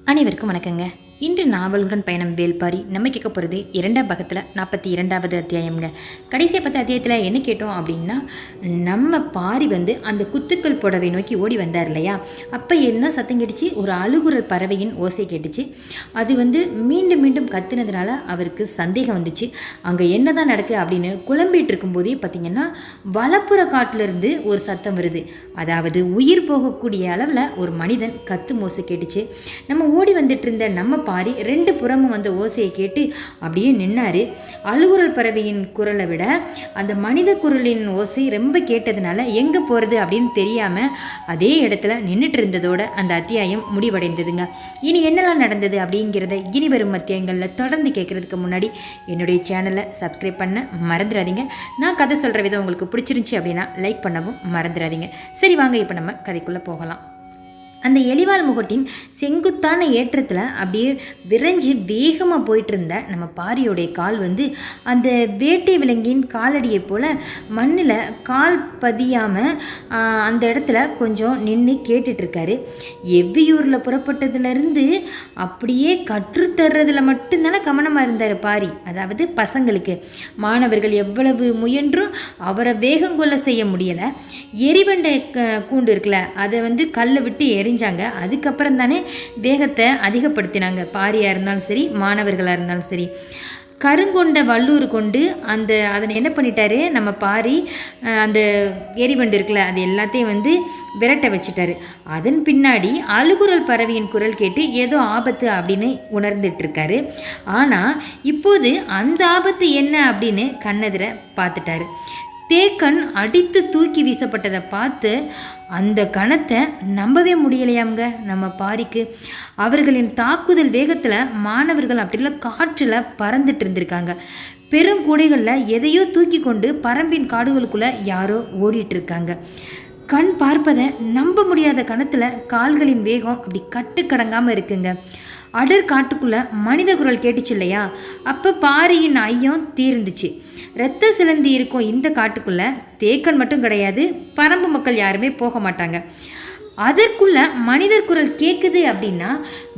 அனைவருக்கும் வணக்கங்க. இன்று நாவலுடன் பயணம் வேல்பாரி நம்ம கேட்க போகிறது 2ஆம் பாகத்தில் 42வது அத்தியாயம்ங்க. கடைசியாக 10 அத்தியாயத்தில் என்ன கேட்டோம் அப்படின்னா, நம்ம பாரி அந்த குத்துக்கள் புடவை நோக்கி ஓடி வந்தார் இல்லையா, அப்போ என்ன சத்தம் கேட்டுச்சு, ஒரு அழுகுரல் பறவையின் ஓசை கேட்டுச்சு. அது மீண்டும் மீண்டும் கத்துனதுனால அவருக்கு சந்தேகம் வந்துச்சு, அங்கே என்ன தான் நடக்கு அப்படின்னு குழம்பிட்டு இருக்கும்போதே பார்த்திங்கன்னா வலப்புற காட்டிலிருந்து ஒரு சத்தம் வருது. அதாவது உயிர் போகக்கூடிய அளவில் ஒரு மனிதன் கத்தும் ஓசை கேட்டுச்சு. நம்ம ஓடி வந்துட்டு இருந்த நம்ம பாரி 2 புறமும் வந்த ஓசையை கேட்டு அப்படியே நின்னாரு. அழுகுரல் பறவையின் குரலை விட அந்த மனித குரலின் ஓசை ரொம்ப கேட்டதுனால எங்கே போகிறது அப்படின்னு தெரியாமல் அதே இடத்துல நின்றுட்டு இருந்ததோட அந்த அத்தியாயம் முடிவடைந்ததுங்க. இனி என்னெல்லாம் நடந்தது அப்படிங்கிறத இனி வரும் அத்தியாயங்களில் தொடர்ந்து கேட்குறதுக்கு முன்னாடி என்னுடைய சேனலை சப்ஸ்கிரைப் பண்ண மறந்துடாதீங்க. நான் கதை சொல்கிற விதம் உங்களுக்கு பிடிச்சிருந்துச்சி அப்படின்னா லைக் பண்ணவும் மறந்துடாதீங்க. சரி வாங்க, இப்போ நம்ம கதைக்குள்ளே போகலாம். அந்த எலிவால் முகட்டின் செங்குத்தான ஏற்றத்தில் அப்படியே விரைஞ்சி வேகமாக போயிட்டு இருந்த நம்ம பாரியோடைய கால் அந்த வேட்டை விலங்கின் காலடியை போல் மண்ணில் கால் பதியாமல் அந்த இடத்துல கொஞ்சம் நின்று கேட்டுட்ருக்காரு. எவ்வியூரில் புறப்பட்டதுலேருந்து அப்படியே கற்றுத்தர்றதில் மட்டும்தானே கவனமாக இருந்தார் பாரி. அதாவது பசங்களுக்கு மாணவர்கள் எவ்வளவு முயன்றும் அவரை வேகம் கொள்ள செய்ய முடியலை. எரிவண்டை கூண்டு இருக்குல்ல, அதை கல்லை விட்டு எரிஞ்சாங்க. அதுக்கப்புறம் தானே வேகத்தை அதிகப்படுத்தினாங்க. பாரியாக இருந்தாலும் சரி, மாணவர்களாக இருந்தாலும் சரி. கருங்கொண்ட வல்லூர் கொண்டு அதனை என்ன பண்ணிட்டாரு நம்ம பாரி, அந்த எரிவண்டு இருக்குல்ல, அது எல்லாத்தையும் விரட்ட வச்சுட்டாரு. அதன் பின்னாடி அழுகுரல் பறவையின் குரல் கேட்டு ஏதோ ஆபத்து அப்படின்னு உணர்ந்துட்டு இருக்காரு. ஆனால் இப்போது அந்த ஆபத்து என்ன அப்படின்னு கண்ணெதிர பார்த்துட்டாரு. தேக்கன் அடித்து தூக்கி வீசப்பட்டதை பார்த்து அந்த கணத்தை நம்பவே முடியலையாங்க நம்ம பாரிக்கு. அவர்களின் தாக்குதல் வேகத்தில் மாணவர்கள் அப்படிலாம் காற்றில் பறந்துட்டு இருந்திருக்காங்க. பெருங்கூடைகளில் எதையோ தூக்கி கொண்டு பரம்பின் காடுகளுக்குள்ளே யாரோ ஓடிட்டு இருக்காங்க. கண் பார்ப்பதை நம்ப முடியாத கணத்தில் கால்களின் வேகம் அப்படி கட்டுக்கடங்காமல் இருக்குங்க. அடர் காட்டுக்குள்ளே மனித குரல் கேட்டுச்சு இல்லையா, அப்போ பாரியின் ஐயம் தீர்ந்துச்சு. இரத்த சிலந்தி இருக்கும் இந்த காட்டுக்குள்ளே தேக்கன் மட்டும் கிடையாது, பரம்பு மக்கள் யாருமே போக மாட்டாங்க. அதற்குள்ள மனிதர் குரல் கேட்குது அப்படின்னா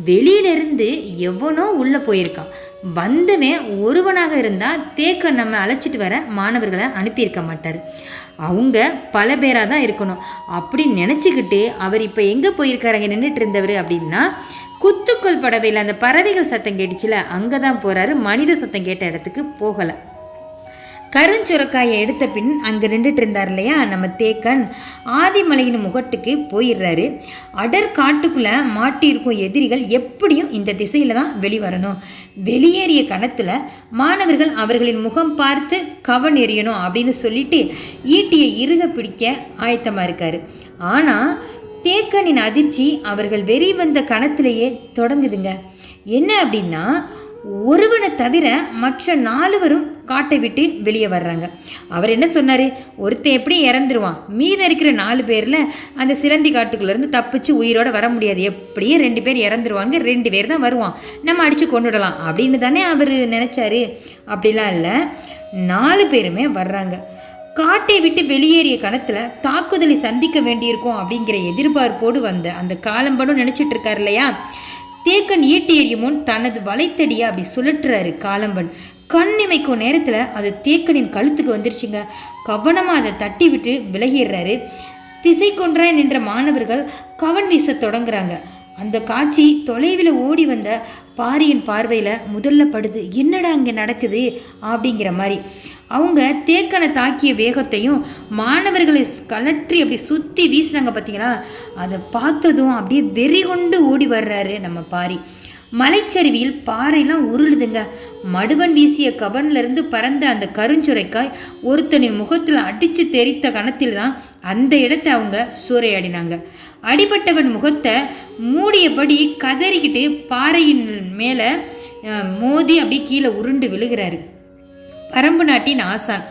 வெளியிலிருந்து எவனோ உள்ளே போயிருக்கான். வந்தவன் ஒருவனாக இருந்தால் தேக்கன் நம்ம அழைச்சிட்டு வர மாணவர்களை அனுப்பியிருக்க மாட்டார். அவங்க பல பேராக தான் இருக்கணும் அப்படின்னு நினச்சிக்கிட்டு அவர் இப்போ எங்கே போயிருக்காருங்க நின்றுட்டு இருந்தவர் அப்படின்னா, குத்துக்கள் பறவையில் அந்த பறவைகள் சத்தம் கேட்டுச்சுல அங்கே தான் போகிறாரு. மனித சத்தம் கேட்ட இடத்துக்கு போகலை. கருஞ்சுரக்காயை எடுத்த பின் அங்கே நின்றுட்டு இருந்தார் இல்லையா நம்ம தேக்கன், ஆதிமலையின் முகட்டுக்கு போயிடுறாரு. அடர் காட்டுக்குள்ளே மாட்டியிருக்கும் எதிரிகள் எப்படியும் இந்த திசையில் தான் வெளிவரணும். வெளியேறிய கணத்தில் மாணவர்கள் அவர்களின் முகம் பார்த்து கவன் எறியணும் அப்படின்னு சொல்லிட்டு ஈட்டியை இறுக பிடிக்க ஆயத்தமாக இருக்காரு. ஆனால் தேக்கனின் அதிர்ச்சி அவர்கள் வெறி வந்த கணத்திலேயே தொடங்குதுங்க. என்ன அப்படின்னா, ஒருவனை தவிர மற்ற 4 காட்டை விட்டு வெளியே வர்றாங்க. அவர் என்ன சொன்னார், ஒருத்தன் எப்படி இறந்துருவான், மீதம் இருக்கிற 4 பேரில் அந்த சிலந்தி காட்டுக்குள்ளேருந்து தப்பிச்சு உயிரோடு வர முடியாது, எப்படியே 2 பேர் இறந்துருவாங்க, 2 பேர் தான் வருவான், நம்ம அடித்து கொண்டுடலாம் அப்படின்னு தானே அவர் நினச்சாரு. அப்படிலாம் இல்லை, 4 பேருமே வர்றாங்க. காட்டை விட்டு வெளியேறிய கணத்தில் தாக்குதலை சந்திக்க வேண்டியிருக்கும் அப்படிங்கிற எதிர்பார்ப்போடு அந்த காலம்படும் நினச்சிட்டு இருக்கார் இல்லையா. தேக்கன் ஈட்டி எறியும் முன் தனது வலைத்தடியை அப்படி சுழற்றுறாரு காலம்பன். கண்ணிமைக்கும் நேரத்தில் அது தேக்கனின் கழுத்துக்கு வந்துருச்சுங்க. கவனமாக அதை தட்டி விட்டு விலகிடுறாரு. திசை கொன்றாய் நின்ற மாணவர்கள் கவன் வீச தொடங்குறாங்க. அந்த காட்சி தொலைவில் ஓடி வந்த பாரியின் பார்வையில் முதல்ல படுது. என்னடா அங்கே நடக்குது அப்படிங்கிற மாதிரி. அவங்க தேக்கனை தாக்கிய வேகத்தையும் மாணவர்களை கலற்றி அப்படி சுற்றி வீசினாங்க பார்த்தீங்களா, அதை பார்த்ததும் அப்படியே வெறி கொண்டு ஓடி வர்றாரு நம்ம பாரி. மலைச்சரிவியில் பாறைலாம் உருளுதுங்க. மடுவன் வீசிய கவன்லேருந்து பறந்த அந்த கருஞ்சுரைக்காய் ஒருத்தனின் முகத்தில் அடித்து தெரித்த கணத்தில் தான் அந்த இடத்தை அவங்க சூறையாடினாங்க. அடிபட்டவன் முகத்தை மூடியபடி கதறிக்கிட்டு பாறையின் மேலே மோதி அப்படியே கீழே உருண்டு விழுகிறாரு. பரம்பு நாட்டின் ஆசான்,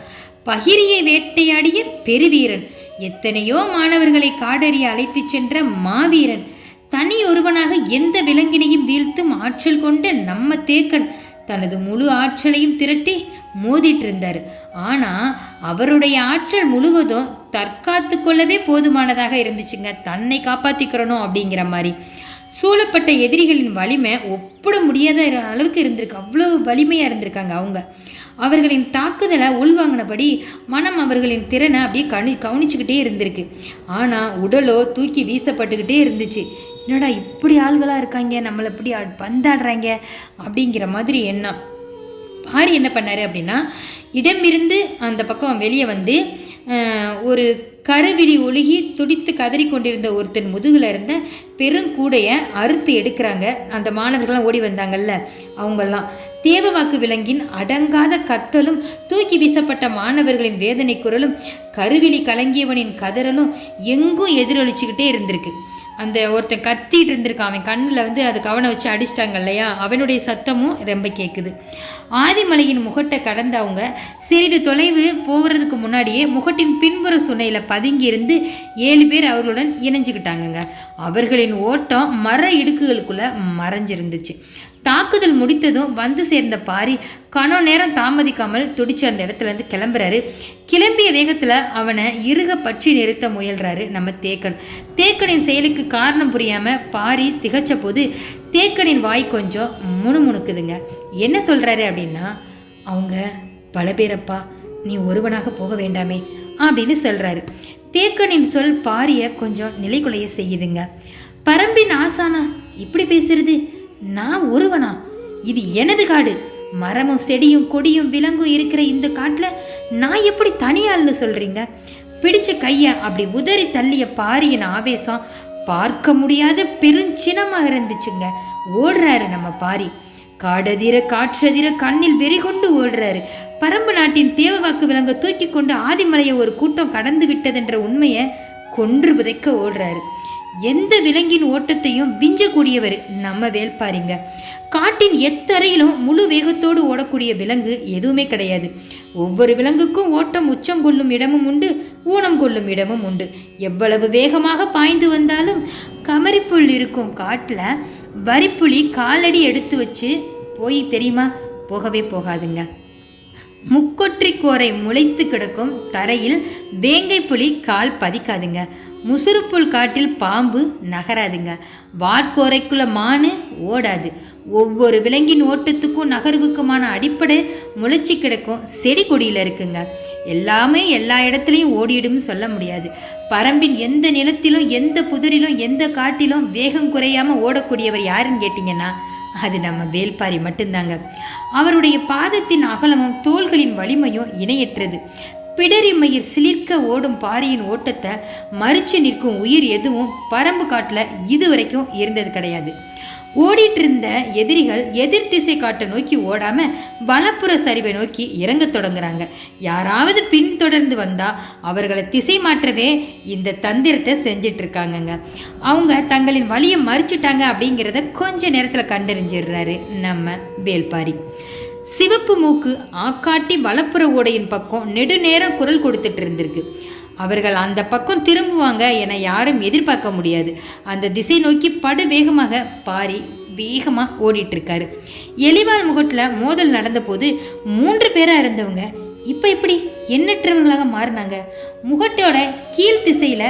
பகிரியை வேட்டையாடிய பெருவீரன், எத்தனையோ மாணவர்களை காடறிய அழைத்து சென்ற மாவீரன், தனி ஒருவனாக எந்த விலங்கினையும் வீழ்த்தும் ஆற்றல் கொண்ட நம்ம தேக்கன் தனது முழு ஆற்றலையும் திரட்டி மோதிட்டு இருந்தார். ஆனால் அவருடைய ஆற்றல் முழுவதும் தற்காத்து கொள்ளவே போதுமானதாக இருந்துச்சுங்க, தன்னை காப்பாற்றிக்கிறணும் அப்படிங்கிற மாதிரி. சூழப்பட்ட எதிரிகளின் வலிமை ஒப்பிட முடியாத அளவுக்கு இருந்திருக்கு. அவ்வளோ வலிமையாக இருந்திருக்காங்க அவங்க. அவர்களின் தாக்குதலை உள்வாங்கினபடி மனம் அவர்களின் திறனை அப்படியே கவனிச்சுக்கிட்டே இருந்திருக்கு. ஆனால் உடலோ தூக்கி வீசப்பட்டுக்கிட்டே இருந்துச்சு. என்னடா இப்படி ஆள்களாக இருக்காங்க, நம்மளை இப்படி பந்தாடுறாங்க அப்படிங்கிற மாதிரி எண்ணம். பாரி என்ன பண்ணார் அப்படின்னா, இடமிருந்து அந்த பக்கம் வெளியே வந்து ஒரு கருவிழி ஒழுகி துடித்து கதறி கொண்டிருந்த ஒருத்தன் முதுகில் இருந்த பெருங்கூடையை அறுத்து எடுக்கிறாங்க. அந்த மாணவர்கள்லாம் ஓடி வந்தாங்கல்ல, அவங்கெல்லாம் தேவவாக்கு விலங்கின் அடங்காத கத்தலும் தூக்கி வீசப்பட்ட மாணவர்களின் வேதனை குரலும் கருவிழி கலங்கியவனின் கதறலும் எங்கும் எதிரொலிச்சுக்கிட்டே இருந்திருக்கு. அந்த ஒருத்தன் கத்திட்டு இருந்திருக்கான், அவன் கண்ணில் வந்து அது கவனம் வச்சு அடிச்சிட்டாங்க இல்லையா, அவனுடைய சத்தமும் ரொம்ப கேட்குது. ஆதிமலையின் முகட்டை கடந்த அவங்க சிறிது தொலைவு போகிறதுக்கு முன்னாடியே முகட்டின் பின்புற சுனையில் பதுங்கி இருந்து 7 பேர் அவர்களுடன் இணைஞ்சுக்கிட்டாங்கங்க. அவர்களின் ஓட்டம் மர இடுக்குகளுக்குள்ள மறைஞ்சிருந்துச்சு. தாக்குதல் முடித்ததும் வந்து சேர்ந்த பாரி கணோ நேரம் தாமதிக்காமல் துடிச்சு அந்த இடத்துல இருந்து கிளம்புறாரு. கிளம்பிய வேகத்தில் அவனை இறுக பற்றி நிறுத்த முயல்றாரு நம்ம தேக்கன். தேக்கனின் செயலுக்கு காரணம் புரியாம பாரி திகச்ச போது தேக்கனின் வாய் கொஞ்சம் முணுமுணுக்குதுங்க. என்ன சொல்றாரு அப்படின்னா, அவங்க பல பேரப்பா, நீ ஒருவனாக போக வேண்டாமே அப்படின்னு சொல்றாரு. தேக்கனின் சொல் பாரிய கொஞ்சம் நிலைக்குலைய செய்யுதுங்க. பரம்பின் ஆசானா இப்படி பேசுறது? நான் ஒருவனா? இது எனது காடு. மரமும் செடியும் கொடியும் விலங்கும் இருக்கிற இந்த காட்டில் நான் எப்படி தனியாள்னு சொல்றீங்க? பிடிச்ச கையை அப்படி உதறி தள்ளிய பாரியின் ஆவேசம் பார்க்க முடியாத பெருஞ்சினமாக இருந்துச்சுங்க. ஓடுறாரு நம்ம பாரி. காடதிர காற்றதிர கண்ணில் வெறிகொண்டு ஓடுறாரு. பரம்பு நாட்டின் தேவவாக்கு விலங்க தூக்கி கொண்டு ஆதிமலையை ஒரு கூட்டம் கடந்து விட்டதென்ற உண்மையை கொன்று புதைக்க ஓடுறாரு. எந்த விலங்கின் ஓட்டத்தையும் விஞ்சக்கூடியவர் நம்ம வேல்பாரிங்க. காட்டின் எத்தரையிலும் முழு வேகத்தோடு ஓடக்கூடிய விலங்கு எதுவுமே கிடையாது. ஒவ்வொரு விலங்குக்கும் ஓட்டம் உச்சம் கொள்ளும் இடமும் உண்டு, ஊனம் கொள்ளும் இடமும் உண்டு. எவ்வளவு வேகமாக பாய்ந்து வந்தாலும் கமரிப்புள் இருக்கும் காட்டில் வரிப்புலி காலடி எடுத்து வச்சு போய் தெரியுமா? போகவே போகாதுங்க. முக்கொற்றி கோரை முளைத்து கிடக்கும் தரையில் வேங்கை புலி கால் பதிக்காதுங்க. முசுறுப்புல் காட்டில் பாம்பு நகராதுங்க. வாட்கோரைக்குள்ள மானு ஓடாது. ஒவ்வொரு விலங்கின் ஓட்டத்துக்கும் நகர்வுக்குமான அடிப்படை முளைச்சி கிடக்கும் செடி கொடியில் இருக்குங்க. எல்லாமே எல்லா இடத்துலையும் ஓடிடும்னு சொல்ல முடியாது. பரம்பின் எந்த நிலத்திலும் எந்த புதரிலும் எந்த காட்டிலும் வேகம் குறையாமல் ஓடக்கூடியவர் யாருன்னு கேட்டிங்கன்னா அது நம்ம வேல்பாரி மட்டும்தாங்க. அவருடைய பாதத்தின் அகலமும் தோள்களின் வலிமையும் இணையற்றது. பிடரி மயிர் சிலிர்க்க ஓடும் பாரியின் ஓட்டத்தை மறிச்சு நிற்கும் உயிர் எதுவும் பரம்பு காட்டில் இதுவரைக்கும் இருந்தது கிடையாது. ஓடிட்டு இருந்த எதிரிகள் எதிர் திசை காட்டை நோக்கி ஓடாம வலப்புற சரிவை நோக்கி இறங்க தொடங்குறாங்க. யாராவது பின்தொடர்ந்து வந்தா அவர்களை திசை மாற்றவே இந்த தந்திரத்தை செஞ்சிட்டு இருக்காங்கங்க. அவங்க தங்களின் வழியை மறிச்சிட்டாங்க அப்படிங்கிறத கொஞ்ச நேரத்தில் கண்டறிஞ்சிடுறாரு நம்ம வேல்பாரி. சிவப்பு மூக்கு ஆக்காட்டி வலப்புற ஓடையின் பக்கம் நெடுநேரம் குரல் கொடுத்துட்டு இருந்திருக்கு. அவர்கள் அந்த பக்கம் திரும்புவாங்க என யாரும் எதிர்பார்க்க முடியாது. அந்த திசை நோக்கி படு வேகமாக பாரி வேகமாக ஓடிட்டு இருக்காரு. எலிவால் முகட்டில் மோதல் நடந்த போது 3 பேராக இருந்தவங்க இப்போ எப்படி எண்ணற்றவர்களாக மாறினாங்க? முகட்டோட கீழ் திசையில்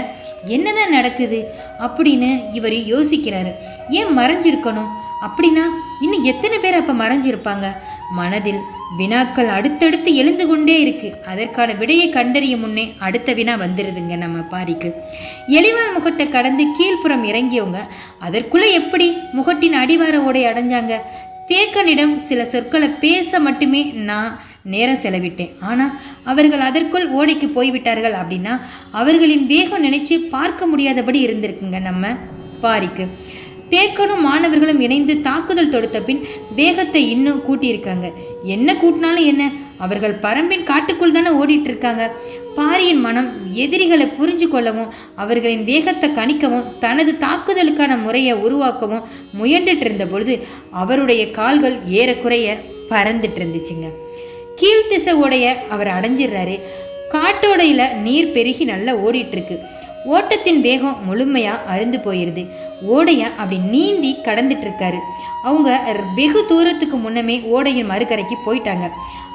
என்னதான் நடக்குது அப்படின்னு இவர் யோசிக்கிறாரு. ஏன் மறைஞ்சிருக்கணும்? அப்படின்னா இன்னும் எத்தனை பேர் அப்போ மறைஞ்சிருப்பாங்க? மனதில் வினாக்கள் அடுத்தடுத்து எழுந்து கொண்டே இருக்கு. அதற்கான விடையை கண்டறிய முன்னே அடுத்த வினா வந்துடுதுங்க நம்ம பாரிக்கு. எலிவால் முகட்டை கடந்து கீழ்ப்புறம் இறங்கியவங்க அதற்குள்ளே எப்படி முகட்டின் அடிவார ஓடை அடைஞ்சாங்க? தேக்கனிடம் சில சொற்களை பேச மட்டுமே நான் நேரம் செலவிட்டேன். ஆனால் அவர்கள் அதற்குள் ஓடைக்கு போய்விட்டார்கள் அப்படின்னா அவர்களின் வேகம் நினைச்சு பார்க்க முடியாதபடி இருந்திருக்குங்க நம்ம பாரிக்கு. தேக்கனும் மாணவர்களும் இணைந்து தாக்குதல் தொடுத்த பின் வேகத்தை இன்னும் கூட்டியிருக்காங்க. என்ன கூட்டினாலும் என்ன, அவர்கள் பரம்பின் காட்டுக்குள் தானே ஓடிட்டு இருக்காங்க. பாரியின் மனம் எதிரிகளை புரிஞ்சு கொள்ளவும் அவர்களின் வேகத்தை கணிக்கவும் தனது தாக்குதலுக்கான முறையை உருவாக்கவும் முயன்றுட்டு இருந்த பொழுது அவருடைய கால்கள் ஏறக்குறைய பறந்துட்டு இருந்துச்சுங்க. கீழ்த்திசை ஓடைய அவர் அடைஞ்சிடுறாரு. காட்டோடையில் நீர் பெருகி நல்லா ஓடிட்டு இருக்கு. ஓட்டத்தின் வேகம் முழுமையாக அருந்து போயிடுது. ஓடையை அப்படி நீந்தி கடந்துட்டு இருக்காரு. அவங்க வெகு தூரத்துக்கு முன்னமே ஓடையின் மறுக்கரைக்கு போயிட்டாங்க.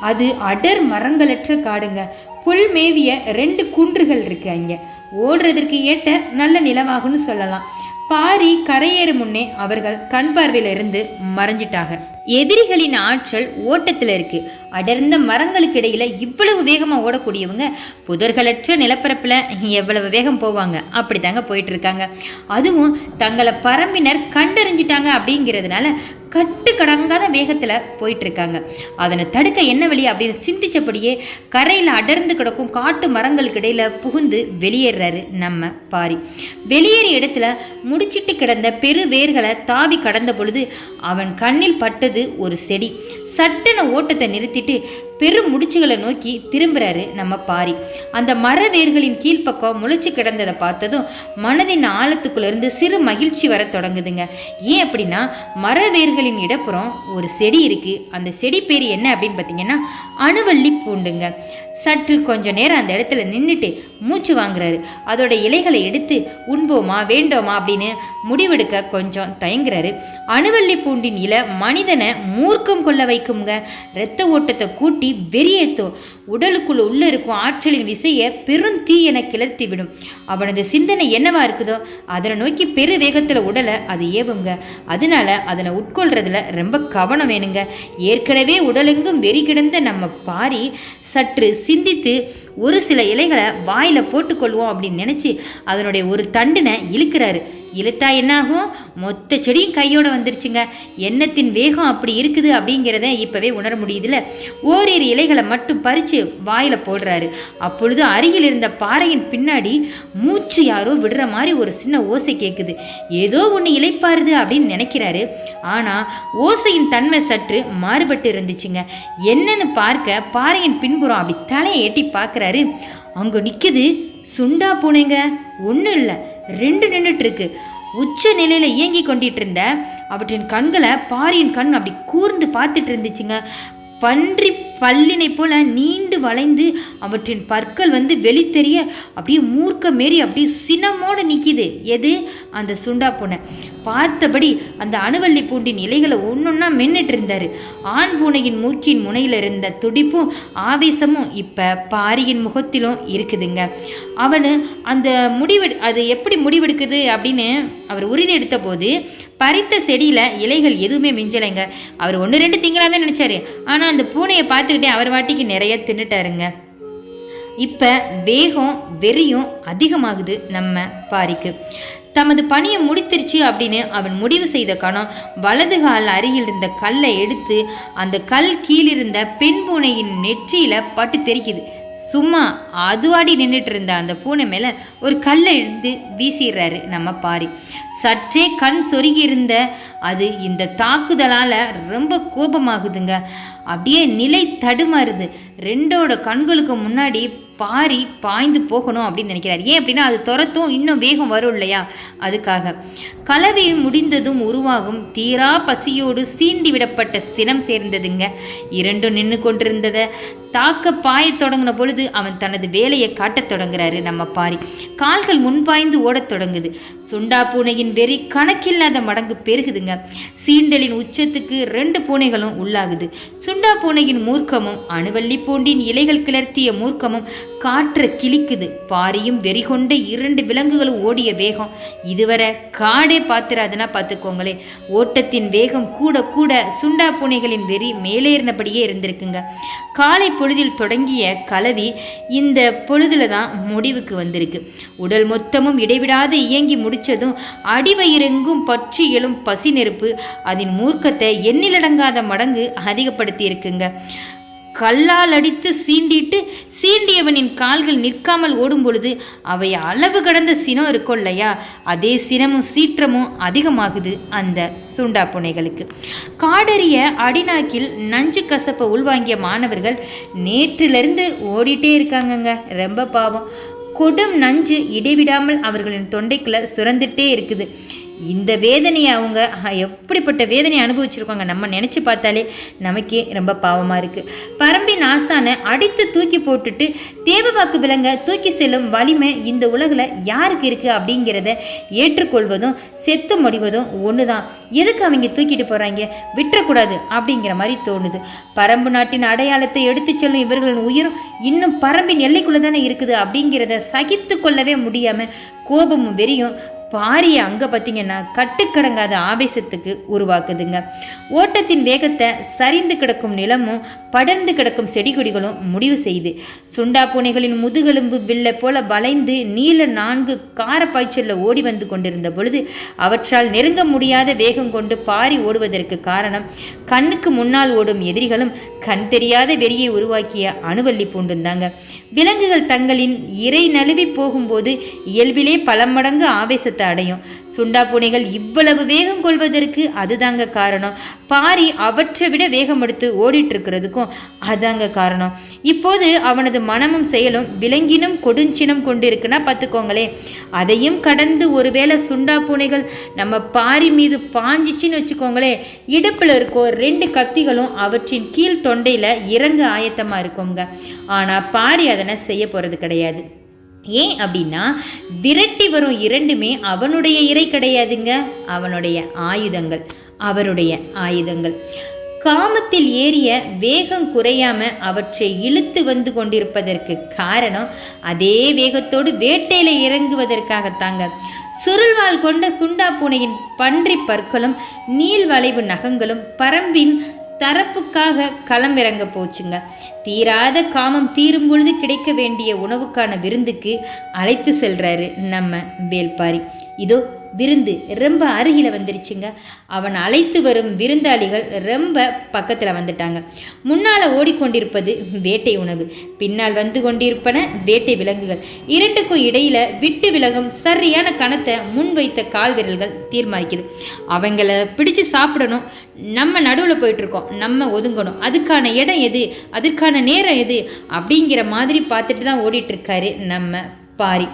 அது அடர் மரங்களற்ற காடுங்க. புல் மேவிய 2 குன்றுகள் இருக்கு. அங்கே ஓடுறதற்கு ஏற்ற நல்ல நிலவாகும்னு சொல்லலாம். பாரி கரையேறும் முன்னே அவர்கள் கண் பார்வையிலிருந்து மறைஞ்சிட்டாங்க. எதிரிகளின் ஆற்றல் ஓட்டத்தில் இருக்கு. அடர்ந்த மரங்களுக்கு இடையில இவ்வளவு வேகமாக ஓடக்கூடியவங்க புதர்களற்ற நிலப்பரப்பில் எவ்வளவு வேகம் போவாங்க, அப்படி தாங்க போயிட்டு இருக்காங்க. அதுவும் தங்களை பரம்பினர் கண்டறிஞ்சிட்டாங்க அப்படிங்கிறதுனால கட்டுக்கடங்காத வேகத்தில் போயிட்டு இருக்காங்க. அதனை தடுக்க என்ன வழி அப்படின்னு சிந்திச்சபடியே கரையில் அடர்ந்து கிடக்கும் காட்டு மரங்களுக்கு இடையில புகுந்து வெளியேறாரு நம்ம பாரி. வெளியேறிய இடத்துல முடிச்சிட்டு கிடந்த பெரு வேர்களை தாவி கடந்த பொழுது அவன் கண்ணில் பட்டது ஒரு செடி. சட்டன ஓட்டத்தை நிறுத்திட்டு பெரும் முடிச்சுகளை நோக்கி திரும்புறாரு நம்ம பாரி. அந்த மர வேர்களின் கீழ்ப்பக்கம் முளைச்சு கிடந்ததை பார்த்ததும் மனதின் ஆழத்துக்குள்ளேருந்து சிறு மகிழ்ச்சி வர தொடங்குதுங்க. ஏன் அப்படின்னா மர வேர்களின் இடப்புறம் ஒரு செடி இருக்கு. அந்த செடி பேர் என்ன அப்படின்னு பார்த்தீங்கன்னா அணுவள்ளி பூண்டுங்க. சற்று கொஞ்ச நேரம் அந்த இடத்துல நின்றுட்டு மூச்சு வாங்குறாரு. அதோட இலைகளை எடுத்து உண்போமா வேண்டோமா அப்படின்னு முடிவெடுக்க கொஞ்சம் தயங்குறாரு. அணுவள்ளி பூண்டின் இலை மனிதனை மூர்க்கம் கொள்ள வைக்குங்க. இரத்த ஓட்டத்தை கூட்டி வெறியேற்றும். உடலுக்குள்ள உள்ள இருக்கும் ஆற்றலின் விசையை பெருந்தீ என கிளர்த்தி விடும். அவனது சிந்தனை என்னவா இருக்குதோ அதனை நோக்கி பெரு வேகத்தில் உடலை அது ஏவுங்க. அதனால அதனை உட்கொள்றதுல ரொம்ப கவனம் வேணுங்க. ஏற்கனவே உடலெங்கும் வெறி கிடந்த நம்ம பாரி சற்று சிந்தித்து ஒரு சில இலைகளை வாயில போட்டுக்கொள்வோம் அப்படின்னு நினைச்சு அதனுடைய ஒரு தண்டினை இழுக்கிறாரு. இழுத்தா என்னாகும், மொத்த செடியும் கையோட வந்துருச்சுங்க. எண்ணத்தின் வேகம் அப்படி இருக்குது அப்படிங்கிறத இப்பவே உணர முடியுதுல. ஓரிரு இலைகளை மட்டும் பறிச்சு வாயில போடுறாரு. அப்பொழுது அருகில் இருந்த பாறையின் பின்னாடி மூச்சு யாரோ விடுற மாதிரி ஒரு சின்ன ஓசை கேட்குது. ஏதோ ஒன்று இலைப்பாருது அப்படின்னு நினைக்கிறாரு. ஆனா ஓசையின் தன்மை சற்று மாறுபட்டு இருந்துச்சுங்க. என்னன்னு பார்க்க பாறையின் பின்புறம் அப்படி தலையை எட்டி பார்க்குறாரு. அங்க நிக்குது சுண்டா பூனைங்க. ஒன்றும் இல்லை, ரெண்டு நின்றுட்டு இருக்கு. உச்ச நிலையில இயங்கி கொண்டிட்டு இருந்த அவற்றின் கண்களை பாரியின் கண் அப்படி கூர்ந்து பார்த்துட்டு இருந்துச்சுங்க. பன்றி பல்லினை போல நீண்டு வளைந்து அவற்றின் பற்கள் வெளித்தெரிய அப்படியே மூர்க்க மாரி அப்படியே சினமோடு நிற்கிது. எது? அந்த சுண்டா பூனை. பார்த்தபடி அந்த அணுவள்ளி பூண்டின் இலைகளை ஒன்னொன்னா மென்னிட்டு இருந்தாரு. ஆண் பூனையின் மூக்கின் முனையில் இருந்த துடிப்பும் ஆவேசமும் இப்ப பாரியின் முகத்திலும் இருக்குதுங்க. அவனு அந்த அது எப்படி முடிவெடுக்குது அப்படின்னு அவர் உறுதி எடுத்த போது பறித்த செடியில இலைகள் எதுவுமே மிஞ்சலைங்க. அவர் 1-2 திங்களாதான் நினைச்சாரு. ஆனா அந்த பூனையை பார்த்துக்கிட்டே அவர் வாட்டிக்கு நிறைய தின்னுட்டாருங்க. இப்ப வேகம் வெறியும் அதிகமாகுது நம்ம பாரிக்கு. தமது பணியை முடித்திருச்சு அப்படின்னு அவன் முடிவு செய்த கணம் வலது கால் அருகில் இருந்த கல்லை எடுத்து அந்த கல் கீழிருந்த பெண் பூனையின் நெற்றியில பட்டு தெரிக்குது. சும்மா அதுவாடி நின்றுட்டு இருந்த அந்த பூனை மேலே ஒரு கல்லை எடுத்து வீசிடுறாரு நம்ம பாரி. சற்றே கண் சொருகி இருந்த அது இந்த தாக்குதலால் ரொம்ப கோபமாகுதுங்க. அப்படியே நிலை தடுமாறுது. ரெண்டோட கண்களுக்கு முன்னாடி பாரி பாய்ந்து போகணும் அப்படின்னு நினைக்கிறார். ஏன் அப்படின்னா அது துரத்தும் இன்னும் வேகம் வரும் இல்லையா, அதுக்காக. கலவை முடிந்ததும் உருவாகும் தீரா பசியோடு சீண்டி விடப்பட்ட சினம் சேர்ந்ததுங்க. இரண்டும் நின்று கொண்டிருந்ததை தாக்க பாய தொடங்கின பொழுது அவன் தனது வேலையை காட்டத் தொடங்குறாரு நம்ம பாரி. கால்கள் முன்பாய்ந்து ஓடத் தொடங்குது. சுண்டா பூனையின் வெறி கணக்கில்லாத மடங்கு பெருகுதுங்க. சீண்டலின் உச்சத்துக்கு 2 பூனைகளும் உள்ளாகுது. சுண்டா பூனையின் மூர்க்கமும் அணுவள்ளி பூண்டின் இலைகள் கிளர்த்திய மூர்க்கமும் காற்றை கிழிக்குது. பாரியும் வெறி கொண்ட 2 விலங்குகளும் ஓடிய வேகம் இதுவரை காடே பார்த்துறாதுன்னா பார்த்துக்கோங்களே. ஓட்டத்தின் வேகம் கூட கூட சுண்டா பூனைகளின் வெறி மேலேறினபடியே இருந்திருக்குங்க. காலை பொழுதில் தொடங்கிய கலவி இந்த பொழுதுல தான் முடிவுக்கு வந்திருக்கு. உடல் மொத்தமும் இடைவிடாது இயங்கி முடிச்சதும் அடிவயிறெங்கும் பற்றி எழும் பசி நெருப்பு அதன் மூர்க்கத்தை எண்ணிலடங்காத மடங்கு அதிகப்படுத்தி இருக்குங்க. கல்லால் அடித்து சீண்டியவனின் கால்கள் நிற்காமல் ஓடும் பொழுது அவை அளவு கடந்த சினம் இருக்கும் இல்லையா, அதே சினமும் சீற்றமும் அதிகமாகுது அந்த சுண்டா பூனைகளுக்கு. காடறிய அடிநாக்கில் நஞ்சு கசப்பை உள்வாங்கிய மாணவர்கள் நேற்றிலிருந்து ஓடிட்டே இருக்காங்கங்க. ரொம்ப பாவம். கொடும் நஞ்சு இடைவிடாமல் அவர்களின் தொண்டைக்குள்ள சுரந்துட்டே இருக்குது. இந்த வேதனையை அவங்க எப்படிப்பட்ட வேதனையை அனுபவிச்சிருக்காங்க நம்ம நினச்சி பார்த்தாலே நமக்கே ரொம்ப பாவமாக இருக்குது. பரம்பின் ஆசானை அடித்து தூக்கி போட்டுட்டு தேவவாக்கு விலங்க தூக்கி செல்லும் வலிமை இந்த உலகில் யாருக்கு இருக்குது அப்படிங்கிறத ஏற்றுக்கொள்வதும் செத்து முடிவதும் ஒன்று தான். எதுக்கு அவங்க தூக்கிட்டு போகிறாங்க, விட்டுறக்கூடாது அப்படிங்கிற மாதிரி தோணுது. பரம்பு நாட்டின் அடையாளத்தை எடுத்து செல்லும் இவர்களின் உயிரும் இன்னும் பரம்பின் எல்லைக்குள்ளே தானே இருக்குது அப்படிங்கிறத சகித்து கொள்ளவே முடியாமல் கோபமும் வெறியும் பாரியை அங்கே பார்த்தீங்கன்னா கட்டுக்கடங்காத ஆவேசத்துக்கு உருவாக்குதுங்க. ஓட்டத்தின் வேகத்தை சரிந்து கிடக்கும் நிலமும் படர்ந்து கிடக்கும் செடி கொடிகளும் முடிவு செய்து சுண்டா பூனைகளின் முதுகெலும்பு வில்லை போல வளைந்து நீல 4 காரப்பாய்ச்சல்ல ஓடி வந்து கொண்டிருந்த பொழுது அவற்றால் நெருங்க முடியாத வேகம் கொண்டு பாரி ஓடுவதற்கு காரணம் கண்ணுக்கு முன்னால் ஓடும் எதிரிகளும் கண் தெரியாத வெறியை உருவாக்கிய அணுவள்ளி பூண்டுந்தாங்க. விலங்குகள் தங்களின் இறை நழுவி போகும்போது இயல்பிலே பல மடங்கு ஆவேசத்தை அடையும். சுண்டா பூனைகள் இவ்வளவு வேகம் கொள்வதற்கு அதுதாங்க காரணம். பாரி அவற்றை விட வேகம் எடுத்து ஓடிட்டு இருக்கிறதுக்கும் அதாங்க காரணம். இப்போது அவனது மனமும் செயலும் விலங்கினும் கொடுஞ்சினம் கொண்டு இருக்குன்னா பார்த்துக்கோங்களே. அதையும் கடந்து ஒருவேளை சுண்டா பூனைகள் நம்ம பாரி மீது பாஞ்சிச்சின்னு வச்சுக்கோங்களே, இடுப்பில் இருக்கோ 2 கத்திகளும் அவற்றின் கீழ் தொண்டையில் இறங்க ஆயத்தமாக இருக்குங்க. ஆனால் பாரி அதனை செய்ய போகிறது கிடையாது. ஏன் அப்படின்னா விரட்டி வரும் 2மே அவனுடைய இறை கிடையாதுங்க, அவனுடைய ஆயுதங்கள், அவருடைய ஆயுதங்கள். காமத்தில் ஏறிய வேகம் குறையாம அவற்றை இழுத்து வந்து கொண்டிருப்பதற்கு காரணம் அதே வேகத்தோடு வேட்டையில இறங்குவதற்காகத்தாங்க. சுருள்வாள் கொண்ட சுண்டா பூனையின் பன்றி பற்களும் நீள் வளைவு நகங்களும் பரம்பின் தரப்புக்காக களமிறங்க போச்சுங்க. தீராத காமம் தீரும் பொழுது கிடைக்க வேண்டிய உணவுக்கான விருந்துக்கு அழைத்து செல்றாரு நம்ம வேல்பாரி. இதோ விருந்து ரொம்ப அருகில வந்துருச்சுங்க. அவன் அழைத்து வரும் விருந்தாளிகள் ரொம்ப பக்கத்தில் வந்துட்டாங்க. முன்னால் ஓடிக்கொண்டிருப்பது வேட்டை உணவு, பின்னால் வந்து கொண்டிருப்பன வேட்டை விலங்குகள். 2க்கும் இடையில விட்டு விலகும் சரியான கணத்தை முன்வைத்த கால் விரல்கள் தீர்மானிக்குது. அவங்கள பிடிச்சு சாப்பிடணும், நம்ம நடுவில் போயிட்டுருக்கோம், நம்ம ஒதுங்கணும், அதுக்கான இடம் எது, அதற்கான நேரம் எது அப்படிங்கிற மாதிரி பார்த்துட்டு தான் ஓடிட்டுருக்காரு நம்ம பாரி.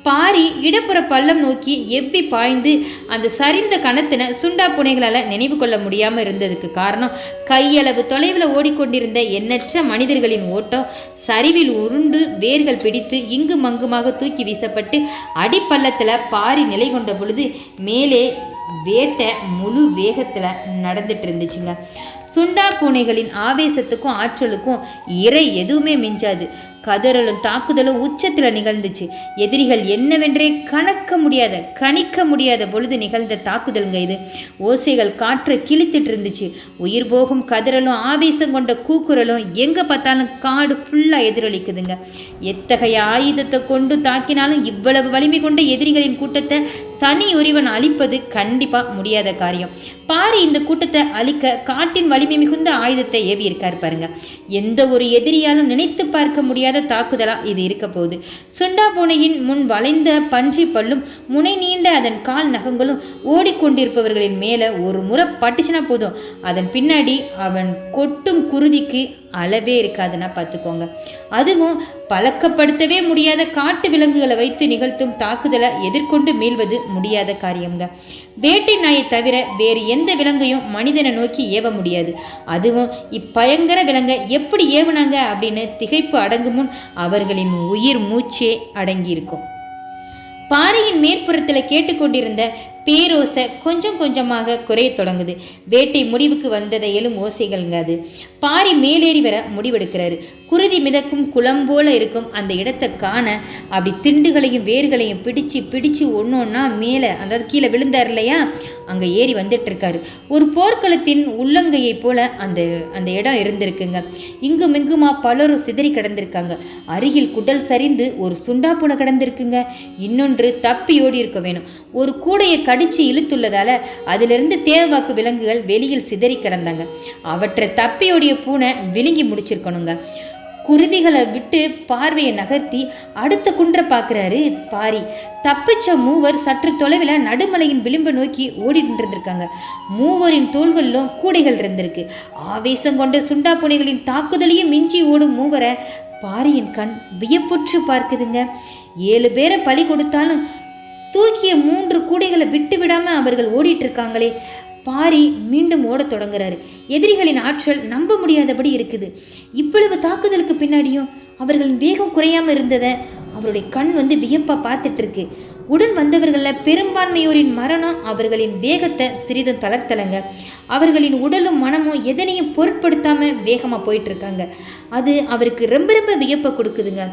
பாரி இடப்புற பள்ளம் நோக்கி எவ்வி பாய்ந்து அந்த சரிந்த கணத்தின சுண்டா பூனைகளால் நினைவு கொள்ள முடியாமல் இருந்ததுக்கு காரணம் கையளவு தொலைவில் ஓடிக்கொண்டிருந்த எண்ணற்ற மனிதர்களின் ஓட்டம் சரிவில் உருண்டு வேர்கள் பிடித்து இங்கும் அங்குமாக தூக்கி வீசப்பட்டு அடிப்பள்ளத்தில் பாரி நிலை கொண்ட பொழுது மேலே வேட்டை முழு வேகத்தில் நடந்துட்டு இருந்துச்சுங்க. சுண்டா பூனைகளின் ஆவேசத்துக்கும் ஆற்றலுக்கும் இறை எதுவுமே மிஞ்சாது. கதறலும் தாக்குதலும் உச்சத்தில் நிகழ்ந்துச்சு. எதிரிகள் என்னவென்றே கணிக்க முடியாத பொழுது நிகழ்ந்த தாக்குதலுங்க இது. ஓசைகள் காற்றை கிழித்துட்டு இருந்துச்சு. உயிர் போகும் கதறலும் ஆவேசம் கொண்ட கூக்குரலும் எங்கே பார்த்தாலும் காடு ஃபுல்லாக எதிரொலிக்குதுங்க. எத்தகைய ஆயுதத்தை கொண்டு தாக்கினாலும் இவ்வளவு வலிமை கொண்ட எதிரிகளின் கூட்டத்தை தனி ஒருவன் அழிப்பது கண்டிப்பாக முடியாத காரியம். பாரி இந்த கூட்டத்தை அழிக்க காட்டின் வலிமை மிகுந்த ஆயுதத்தை ஏவி இருக்கார் பாருங்க. எந்த ஒரு எதிரியாலும் நினைத்து பார்க்க முடியாத தாக்குதலா இது இருக்க போகுது. சுண்டா பூனையின் முன் வளைந்த பன்றி பல்லும் முனை நீண்ட அதன் கால் நகங்களும் ஓடிக்கொண்டிருப்பவர்களின் மேலே ஒரு முறை பட்டுச்சுனா போதும், அதன் பின்னாடி அவன் கொட்டும் குருதிக்கு அளவே இருக்காதுன்னா பார்த்துக்கோங்க. அதுவும் பழக்கப்படுத்தவே முடியாத காட்டு விலங்குகளை வைத்து நிகழ்த்தும் தாக்குதலை எதிர்கொண்டு மீள்வது முடியாத காரியங்க. வேட்டை நாயை தவிர வேறு எந்த விலங்கையும் மனிதனை நோக்கி ஏவ முடியாது. அதுவும் இப்பயங்கர விலங்கை எப்படி ஏவுனாங்க அப்படின்னு திகைப்பு அடங்கும் முன் அவர்களின் உயிர் மூச்சே அடங்கியிருக்கும். பாறையின் மேற்புறத்தில் கேட்டுக்கொண்டிருந்த பேரோசை கொஞ்சம் கொஞ்சமாக குறைய தொடங்குது. வேட்டை முடிவுக்கு வந்ததை எழும் ஓசைகள்ங்க. அது பாரி மேலேறி வர முடிவெடுக்கிறாரு. குருதி மிதக்கும் குளம் போல இருக்கும் அந்த இடத்தை காண அப்படி திண்டுகளையும் வேர்களையும் பிடிச்சு ஒன்றொன்னா மேலே, அதாவது கீழே விழுந்தார் இல்லையா, அங்கே ஏறி வந்துட்டு இருக்காரு. ஒரு போர்க்களத்தின் உள்ளங்கையை போல அந்த இடம் இருந்திருக்குங்க. இங்கும் இங்குமா பலரும் சிதறி கிடந்திருக்காங்க. அருகில் குடல் சரிந்து ஒரு சுண்டா பூனை கிடந்திருக்குங்க. இன்னொன்று தப்பி ஓடி இருக்க வேணும். ஒரு கூடையை கடிச்சு இழுத்துள்ளதால அதிலிருந்து தேவாக்கு விலங்குகள் வெளியில் சிதறி கிடந்தாங்க. அவற்றை தப்பியோடிய பூனை விழுங்கி முடிச்சிருக்கணுங்க. குருதிகளை விட்டு பார்வையை நகர்த்தி அடுத்த குன்றை பார்க்குறாரு பாரி. தப்பிச்ச மூவர் சற்று தொலைவில் நடுமலையின் விளிம்பை நோக்கி ஓடிட்டு இருந்திருக்காங்க. மூவரின் தோள்களிலும் கூடைகள் இருந்திருக்கு. ஆவேசம் கொண்ட சுண்டா பூனைகளின் தாக்குதலையும் மிஞ்சி ஓடும் மூவரை பாரியின் கண் வியப்புற்று பார்க்குதுங்க. 7 பேரை பலி கொடுத்தாலும் தூக்கிய 3 கூடைகளை விட்டு விடாம அவர்கள் ஓடிட்டு இருக்காங்களே. பாரி மீண்டும் ஓடத் தொடங்குறாரு. எதிரிகளின் ஆற்றல் நம்ப முடியாதபடி இருக்குது. இவ்வளவு தாக்குதலுக்கு பின்னாடியும் அவர்களின் வேகம் குறையாம இருந்ததை அவருடைய கண் வியப்பா பார்த்துட்டு இருக்கு. உடன் வந்தவர்களில் பெரும்பான்மையோரின் மரணம் அவர்களின் வேகத்தை சிறிதும் தளர்த்தலைங்க. அவர்களின் உடலும் மனமும் எதனையும் பொருட்படுத்தாம வேகமாக போயிட்டு இருக்காங்க. அது அவருக்கு ரொம்ப ரொம்ப வியப்பை கொடுக்குதுங்க.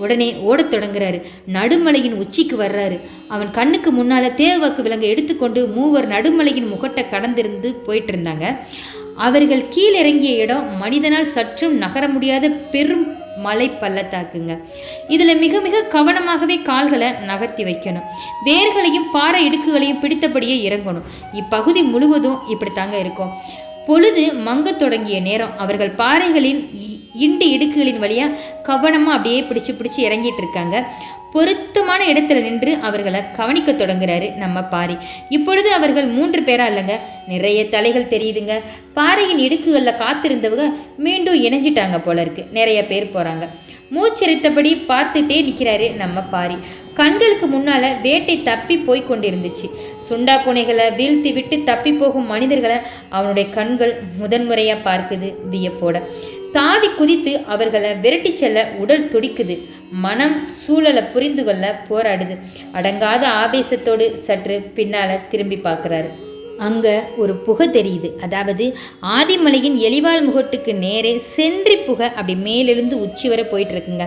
உடனே ஓடத் தொடங்குறாரு. நடுமலையின் உச்சிக்கு வர்றாரு. அவன் கண்ணுக்கு முன்னால தேவவாக்கு விலங்கை எடுத்துக்கொண்டு மூவர் நடுமலையின் முகட்டை கடந்திருந்து போயிட்டு இருந்தாங்க. அவர்கள் கீழிறங்கிய இடம் மனிதனால் சற்றும் நகர முடியாத பெரும் மலை பள்ளத்தாக்குங்க. இதில் மிக மிக கவனமாகவே கால்களை நகர்த்தி வைக்கணும். வேர்களையும் பாறை இடுக்குகளையும் பிடித்தபடியே இறங்கணும். இப்பகுதி முழுவதும் இப்படி தாங்க இருக்கும். பொழுது மங்க தொடங்கிய நேரம். அவர்கள் பாறைகளின் இண்டு இடுக்குகளின் வழியாக கவனமாக அப்படியே பிடிச்சு இறங்கிட்டு இருக்காங்க. பொருத்தமான இடத்துல நின்று அவர்களை கவனிக்க தொடங்குறாரு நம்ம பாரி. இப்பொழுது அவர்கள் 3 பேரா இல்லைங்க, நிறைய தலைகள் தெரியுதுங்க. பாறையின் இடுக்குகளில் காத்திருந்தவங்க மீண்டும் இணைஞ்சிட்டாங்க போல இருக்கு. நிறைய பேர் போறாங்க. மூச்சரித்தபடி பார்த்துட்டே நிற்கிறாரு நம்ம பாரி. கண்களுக்கு முன்னால வேட்டை தப்பி போய் கொண்டிருந்துச்சு. சுண்டா பூனைகளை வீழ்த்தி விட்டு தப்பி போகும் மனிதர்களை அவனுடைய கண்கள் முதன்முறையா பார்க்குது வியப்போட. தாவி குதித்து அவர்களை விரட்டி செல்ல உடல் துடிக்குது. மனம் சூழலை புரிந்து கொள்ள போராடுது. அடங்காத ஆவேசத்தோடு சற்று பின்னால திரும்பி பார்க்குறாரு. அங்கே ஒரு புகை தெரியுது. அதாவது ஆதிமலையின் எலிவால் முகட்டுக்கு நேரே சென்றி புகை அப்படி மேலெழுந்து உச்சி வரை போயிட்டு இருக்குங்க.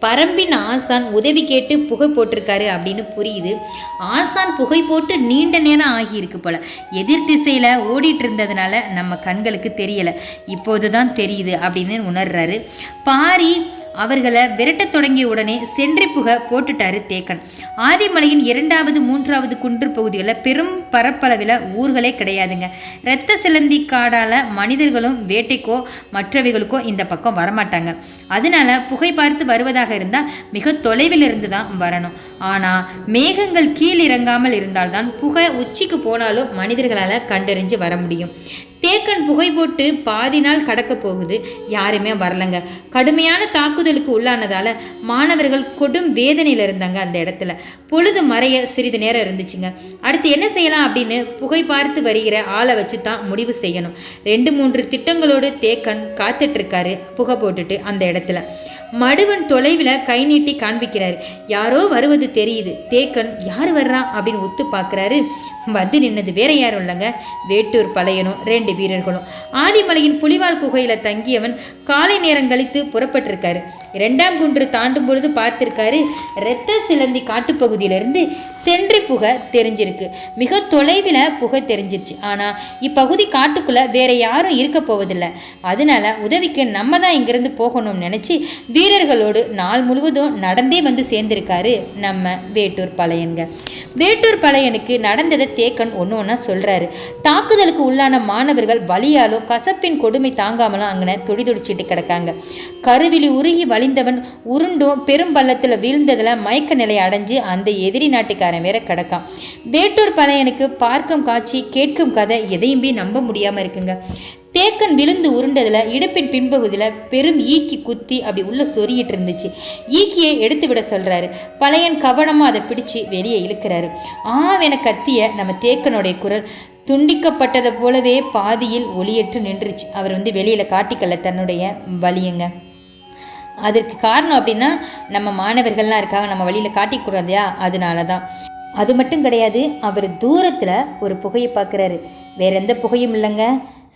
பரம்பின் ஆசான் உதவி கேட்டு புகை போட்டிருக்காரு அப்படின்னு புரியுது. ஆசான் புகை போட்டு நீண்ட நேரம் ஆகியிருக்கு போல. எதிர் திசையில் ஓடிட்டு இருந்ததுனால நம்ம கண்களுக்கு தெரியலை, இப்போதுதான் தெரியுது அப்படின்னு உணர்றாரு பாரி. அவர்களை விரட்ட தொடங்கிய உடனே சென்றி புகை போட்டுட்டாரு தேக்கன். ஆதிமலையின் 2வது 3வது குன்று பகுதிகளில் பெரும் பரப்பளவில் ஊர்களே கிடையாதுங்க. இரத்த சிலந்தி காடால மனிதர்களும் வேட்டைக்கோ மற்றவைகளுக்கோ இந்த பக்கம் வரமாட்டாங்க. அதனால புகை பார்த்து வருவதாக இருந்தால் மிக தொலைவில் இருந்து தான் வரணும். ஆனால் மேகங்கள் கீழிறங்காமல் இருந்தால்தான் புகை உச்சிக்கு போனாலும் மனிதர்களால் கண்டறிஞ்சு வர முடியும். தேக்கன் புகை போட்டு பாதி நாள் கடக்க போகுது, யாருமே வரலங்க. கடுமையான தாக்குதலுக்கு உள்ளானதால மாணவர்கள் கொடும் வேதனையில் இருந்தாங்க. அந்த இடத்துல பொழுது மறைய சிறிது நேரம் இருந்துச்சுங்க. அடுத்து என்ன செய்யலாம் அப்படின்னு புகை பார்த்து வருகிற ஆளை வச்சு தான் முடிவு செய்யணும். 2-3 திட்டங்களோடு தேக்கன் காத்துட்டு இருக்காரு. புகை போட்டுட்டு அந்த இடத்துல மடுவன் தொலைவில் கை நீட்டி காண்பிக்கிறாரு. யாரோ வருவது தெரியுது. தேக்கன் யார் வர்றா அப்படின்னு ஒத்து பார்க்குறாரு. வந்து நின்னது வேற யாரும் இல்லைங்க, வேட்டூர் பழையனும் 2 வீரர்களும். ஆதிமலையின் புலிவால் குகையில் தங்கியவன் காலை நேரம் கழித்து புறப்பட்டிருக்காரு. 2ஆம் குன்று தாண்டும் பொழுது பார்த்திருக்காரு. இரத்த சிலந்தி காட்டுப்பகுதியிலிருந்து சென்றி புகை தெரிஞ்சிருக்கு. மிக தொலைவில் புகை தெரிஞ்சிருச்சு. ஆனால் இப்பகுதி காட்டுக்குள்ள வேற யாரும் இருக்க போவதில்லை. அதனால உதவிக்கு நம்ம தான் இங்கிருந்து போகணும்னு நினைச்சு வீரர்களோடு நாள் முழுவதும் நடந்தே வந்து சேர்ந்திருக்காரு நம்ம வேட்டூர் பழையன்க. வேட்டூர் பழையனுக்கு நடந்ததை தேக்கன் ஒன்று சொல்றாரு. தாக்குதலுக்கு உள்ளான மாணவர்கள் வலியாலும் கசப்பின் கொடுமை தாங்காமலும் அங்கன துடிதுடிச்சிட்டு கிடக்காங்க. கருவிலி உருகி வலிந்தவன் உருண்டும் பெரும் பள்ளத்தில் வீழ்ந்ததுல மயக்க நிலை அடைஞ்சு அந்த எதிரி நாட்டுக்காரன் வேற கிடக்கான். வேட்டூர் பழையனுக்கு பார்க்கும் காட்சி கேட்கும் கதை எதையுமே நம்ப முடியாம இருக்குங்க. தேக்கன் விழுந்து உருண்டதுல இடுப்பின் பின்பகுதியில் பெரும் ஈக்கி குத்தி அப்படி உள்ள சொறியிட்டு இருந்துச்சு. ஈக்கியை எடுத்து விட சொல்றாரு. பழையன் கவனமா அதை பிடிச்சு வெளியே இழுக்கிறாரு. ஆவென கத்திய நம்ம தேக்கனுடைய குரல் துண்டிக்கப்பட்டதை போலவே பாதியில் ஒளியற்று நின்றுச்சு. அவர் வெளியில காட்டிக்கல தன்னுடைய வலியுங்க. அதற்கு காரணம் அப்படின்னா நம்ம மாணவர்கள்லாம் இருக்காங்க, நம்ம வழியில் காட்டிக்கூடாதையா, அதனால தான். அது மட்டும் கிடையாது, அவர் தூரத்தில் ஒரு புகையை பார்க்குறாரு. வேற எந்த புகையும் இல்லைங்க,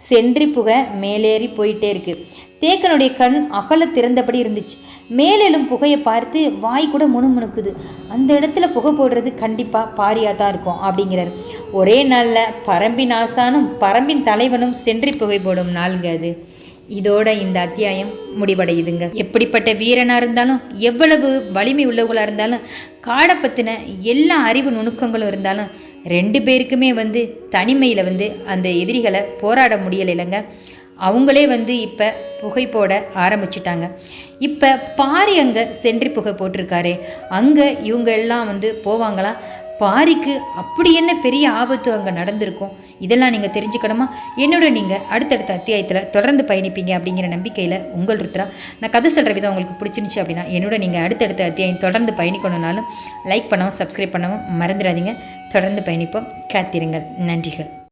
சென்றி புகை மேலேறி போயிட்டே இருக்கு. தேக்கனுடைய கண் அகல திறந்தபடி இருந்துச்சு. மேலும் புகையை பார்த்து வாய் கூட முணுமுணுக்குது. அந்த இடத்துல புகை போடுறது கண்டிப்பாக பாரியாக தான் இருக்கும் அப்படிங்கிறார். ஒரே நாளில் பரம்பின் ஆசானும் பரம்பின் தலைவனும் சென்றி புகை போடும் நாளுங்க அது. இதோட இந்த அத்தியாயம் முடிவடையுதுங்க. எப்படிப்பட்ட வீரனாக இருந்தாலும், எவ்வளவு வலிமை உள்ளவர்களாக இருந்தாலும், காடை பற்றின எல்லா அறிவு நுணுக்கங்களும் இருந்தாலும் 2 பேருக்குமே தனிமையில் அந்த எதிரிகளை போராட முடியலை இல்லைங்க. அவங்களே இப்போ புகை போட ஆரம்பிச்சிட்டாங்க. இப்போ பாரி அங்கே சென்றி புகை போட்டிருக்காரே, அங்கே இவங்க எல்லாம் போவாங்களா? பாரிக்கு அப்படி என்ன பெரிய ஆபத்து அங்கே நடந்திருக்கும்? இதெல்லாம் நீங்கள் தெரிஞ்சுக்கணுமா? என்னோட நீங்கள் அடுத்தடுத்த அத்தியாயத்தில் தொடர்ந்து பயணிப்பீங்க அப்படிங்கிற நம்பிக்கையில் உங்கள் ருத்ரா. நான் கதை சொல்கிற விதம் உங்களுக்கு பிடிச்சிருந்துச்சு அப்படின்னா என்னோட நீங்கள் அடுத்தடுத்த அத்தியாயம் தொடர்ந்து பயணிக்கணும்னாலும் லைக் பண்ணவும் சப்ஸ்கிரைப் பண்ணவும் மறந்துடாதீங்க. தொடர்ந்து பயணிப்போம். காத்திருங்கள். நன்றிகள்.